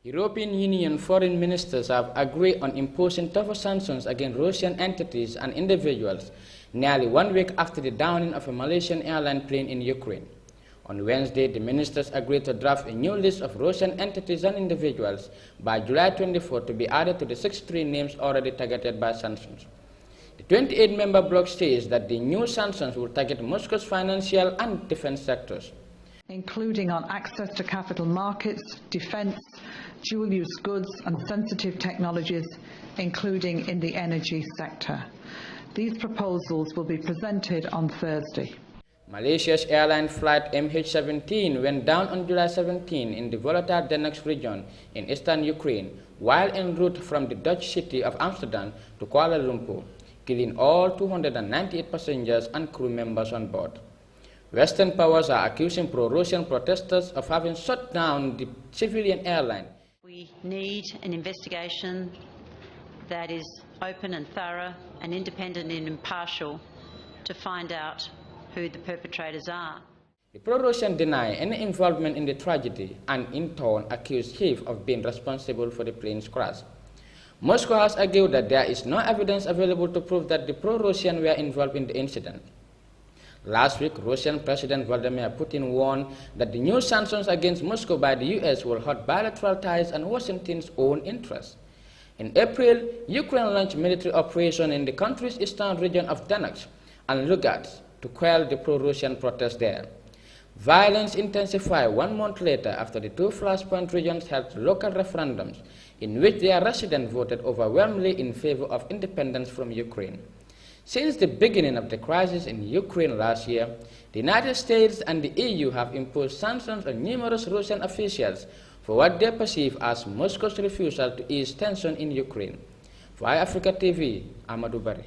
European Union foreign ministers have agreed on imposing tougher sanctions against Russian entities and individuals nearly 1 week after the downing of a Malaysian Airlines plane in Ukraine. On Wednesday, the ministers agreed to draft a new list of Russian entities and individuals by July 24 to be added to the 63 names already targeted by sanctions. The 28-member bloc says that the new sanctions will target Moscow's financial and defense sectors, including on access to capital markets, defense, dual-use goods and sensitive technologies, including in the energy sector. These proposals will be presented on Thursday. Malaysia's airline flight MH17 went down on July 17 in the volatile Donetsk region in eastern Ukraine while en route from the Dutch city of Amsterdam to Kuala Lumpur, killing all 298 passengers and crew members on board. Western powers are accusing pro-Russian protesters of having shut down the civilian airline. We need an investigation that is open and thorough and independent and impartial to find out who the perpetrators are. The pro-Russian deny any involvement in the tragedy and in turn accuse Kyiv of being responsible for the plane's crash. Moscow has argued that there is no evidence available to prove that the pro-Russian were involved in the incident. Last week, Russian President Vladimir Putin warned that the new sanctions against Moscow by the US will hurt bilateral ties and Washington's own interests. In April, Ukraine launched military operation in the country's eastern region of Donetsk and Lugansk to quell the pro-Russian protests there. Violence intensified 1 month later after the two flashpoint regions held local referendums in which their residents voted overwhelmingly in favor of independence from Ukraine. Since the beginning of the crisis in Ukraine last year, the United States and the EU have imposed sanctions on numerous Russian officials for what they perceive as Moscow's refusal to ease tension in Ukraine. For iAfrica TV, Amadou Barry.